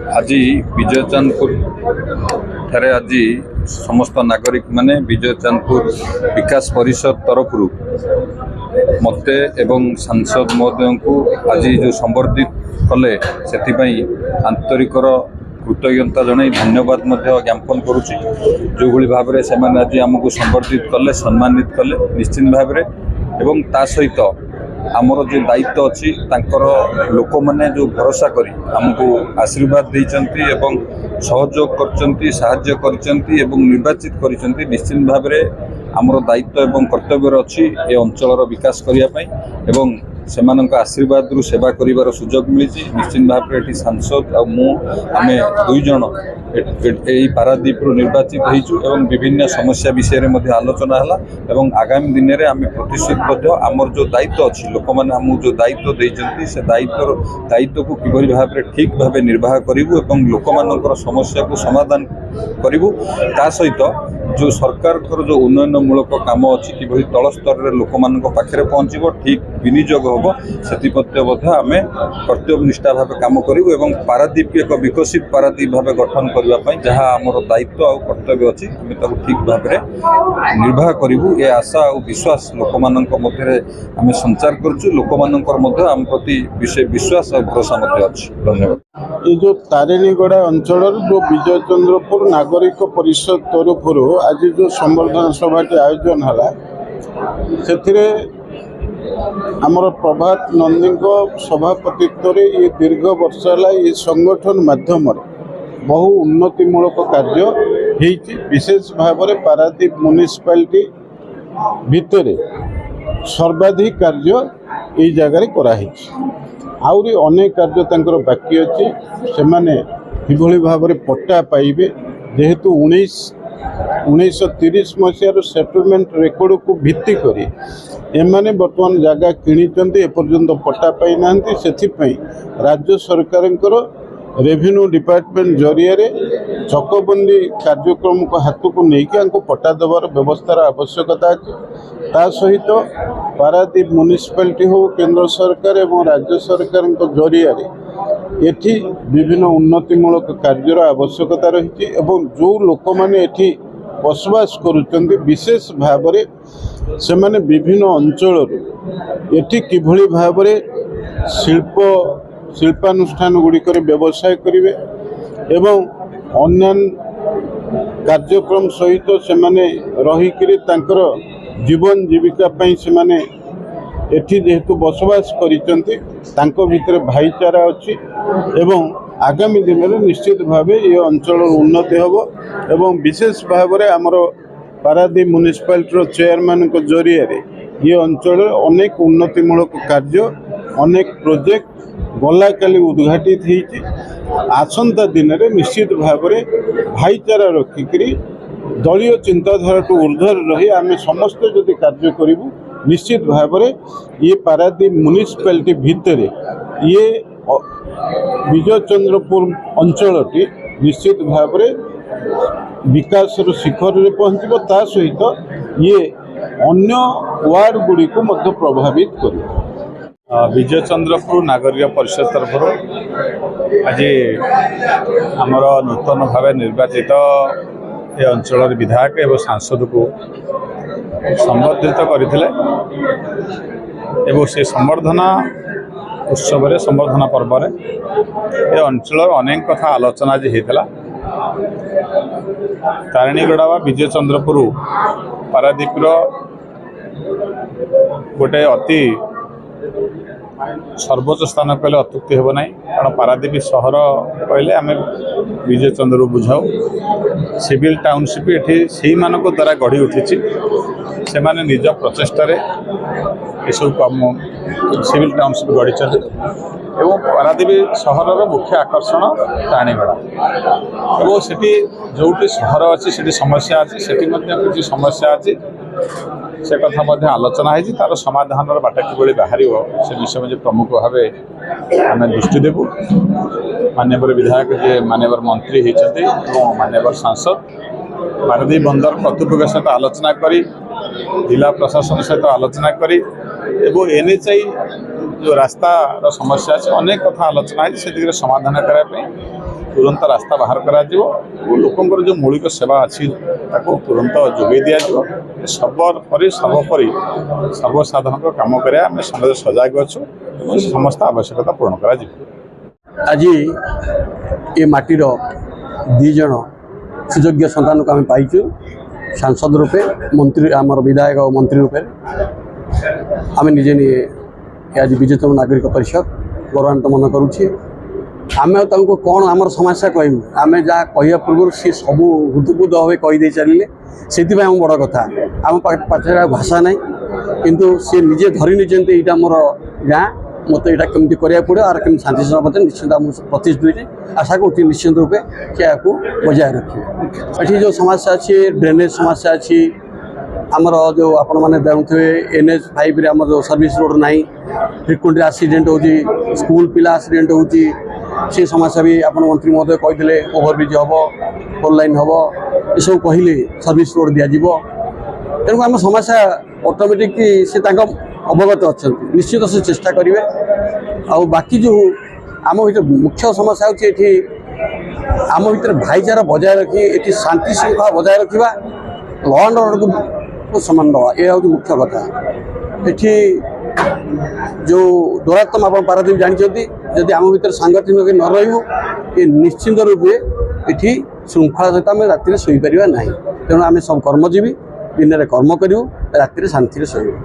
आज विजय चांदपुर ठारे आज समस्त नागरिक माने विजय चांदपुर विकास परिषद तरफ मते एवं सांसद महोदय को आज जो संबर्धित कले से आंतरिक कृतज्ञता जन धन्यवाद ज्ञापन करुच्ची जो भाई भाव में से आज आमको संबर्धित कले सम्मानित कले निश्चित भाव में ता सहित आमर जो दायित्व अच्छी लोक मैंने जो भरोसा करी आमको आशीर्वाद देइचंती एवं सहयोग करचंती साहाय्य करचंती एवं निर्वाचित करचंती निश्चित भाव में आमर दायित्व एवं कर्तव्य अच्छी ए अंचल विकास करने एवं सेमानक आशीर्वाद रु सेवा करिवार सुजोग मिली निश्चित भाव में सांसद आम दुई जन पारादीप निर्वाचित होइचु एवं विभिन्न समस्या विषय में आलोचना है आगामी दिन में आम प्रतिश्रुत आमर जो दायित्व अच्छी लोक मैंने आमको जो दायित्व देइचंती से दायित्व को किभली भाव में ठीक भाव निर्वाह करूँ एवं लोक मानकर समस्या को समाधान करूँ ता सहित जो सरकार जो उन्नयनमूलक काम अच्छी कि तल स्तर में लोक मान पाखे पहुँचब ठीक विनियोग हम से आम कर्तव्य निष्ठा भाव कम करूँ एवं पारादीप एक विकसित पारादीप भाव गठन करने जहाँ आमर दायित्व और कर्तव्य अच्छी आम ठीक भाव में निर्वाह करूँ ये आशा और विश्वास लोक मान आम संचार करुँ लोक मान आम प्रति विश्वास और भरोसा अच्छी। धन्यवाद। ये जो तारिणीगड़ा अंचल जो विजय चंद्रपुर नागरिक परिषद तरफ आज जो संबर्धना सभाटी आयोजन है से आमर प्रभात नंदी सभापतित्व ये दीर्घ वर्ष है ये संगठन माध्यम बहु उन्नतिमूलक कार्य विशेष भाव में पारादीप म्युनिसिपालिटी भितर सर्वाधिक कार्य ये जगह कराई आउरी अनेक कार्य तंकर बाकी अच्छी से माने किभली भाव में पट्टा पाइबे जेहेतु 1930 मसीहार सेटलमेंट रेकर्ड को भित्ति करी एमाने बर्तमान जगह किणिचंती एपर्यंत पट्टा पाई नांती सेथिपई राज्य सरकारंकर रेवेन्यू डिपार्टमेंट जरिया चकबंदी कार्यक्रम को हाथ को लेकिन पट्टा देवार व्यवस्थार आवश्यकता अच्छे ता सहित पारादीप म्युनिसिपालिटी हो केंद्र सरकार एवं राज्य सरकार जरिया एठी विभिन्न उन्नतिमूलक कार्यर आवश्यकता रही एवं जो लोक मैंने एठी बसवास करुचंती विशेष भाव में से माने विभिन्न अंचल एठी किभली भाव में शिल्पानुष्ठान गुड़िक व्यवसाय करेंगे एवं अन्य कार्यक्रम सहित से माने रहीकि तांकर जीवन जीविका पई से माने एठी जेहेतु बसवास करिसंती तांको भितर भाईचारा अच्छी एवं आगामी दिन में निश्चित भाव ये अंचल उन्नति हम एवं विशेष भाव में आमर पारादीप म्युनिसिपालिटी चेयरमैन को जरिया ये अंचल अनेक उन्नतिमूलक कार्य अनेक प्रोजेक्ट गला काली उद्घाटित होती आसंता दिन में निश्चित भाव में भाईचारा रखिकी दलीय चिंताधारा टू ऊर्ध्वर रही आम समस्ते जदि कार्य करूँ निश्चित भाव में ये पारादीप म्युनिसिपालिटी भितर ये विजय चंद्रपुर अंचलटी निश्चित भाव में विकास शिखर में पहुँचब ता सहित ये अन्य वार्ड गुड़ी को मध्य प्रभावित कर। विजय चंद्रपुर नागरिक परिषद तरफ आज आमर नूतन भाव निर्वाचित ये अंचल विधायक एवं सांसद को संबर्धित करते से संबर्धना उत्सव संबर्धना पर्व ये अंचल अनेक कथा आलोचना आज होता तारिणीगड़ा वा विजय चंद्रपुर पारादीप गोटे अति सर्वोच्च स्थान कहले अत्युक्ति हेब ना कारण पारादीप सहर कहले आम विजय चंद्र बुझाऊ सिविल टाउनशिप ये से द्वारा गढ़ी उठी से माने निज प्रचेष्टार यू कम सिविल टाउनशिप गढ़ी एवं पारादीप सहर मुख्य आकर्षण तारिणीगड़ा और सेठी जो सहर अच्छी से समस्या अच्छी से किसी समस्या अच्छी से कथा आलोचना है तार समाधान बाट कि बाहर से विषय में प्रमुख भाव आम दृष्टि देवु माननीय विधायक जे माननीय मंत्री होती माननीय सांसद पारादीप बंदर कर्तृपक्ष सहित आलोचना करी जिला प्रशासन सहित आलोचना करी एवं एनएचआई जो रास्तार समस्या अच्छे अनेक कथा आलोचना है से दिगरे समाधान करने तुरंत रास्ता बाहर करा लोकंर जो मौलिक सेवा अच्छी तुरंत जोगे दि सर्वोपरि सर्वसाधारण काम करें समस्त सजग अच्छु समस्त आवश्यकता पूर्ण करा आज ये माटीर दीज सुयोग्य सन्तान को आम पाइचु सांसद रूपे मंत्री आमर विधायक और मंत्री रूपे आम निजे आज विजेतम नागरिक परिषद गौरवान्वित मन करुच्छे आम कौन आमर समस्या कहूँ आम जहाँ कह पूर्व सी सब हुदुबुद भाव कहीदे चलिए से बड़ कथा आम पाखे भाषा ना किंतु सी निजे धरी नहीं यहाँ मोर गाँ मत यहाँ केमती करा पड़े और कमी शांति सभापति निश्चित प्रतिष्ठित आशा कर निश्चित रूपे क्या बजाय रखे ये जो समस्या अच्छी ड्रेनेज समस्या अच्छी आमर जो आपण मैंने देखुए NH5 रे आमर जो सर्विस रोड ना फ्रिक्वेंटली एक्सीडेंट हो स्कूल पिला एक्सीडेंट हो से समस्या भी आप मंत्री महोदय कही ओवरब्रिज हम 4 लाइन हम ये सब कहले सर्विस रोड दिज्व तेणु आम समस्या ऑटोमेटिक से अवगत अच्छा निश्चित से चेष्टा करेंगे आ बाकी जो आम भर मुख्य समस्या होती आम भर भाईचारा बजाय रखी ये शांति श्रृंखला बजाय रखा लॉ एंड ऑर्डर को सम्मान दवा यह हूँ मुख्य कथा ये जो दुरात्म आप पारादीप जानते जदि आम भर सांगठनिक न रही ये निश्चिंत रूपे ये श्रृंखला सहित आम राति शोपार ना तेणु आम सब कर्मजीवी दिन में कर्म करूँ राति शांति शोबू।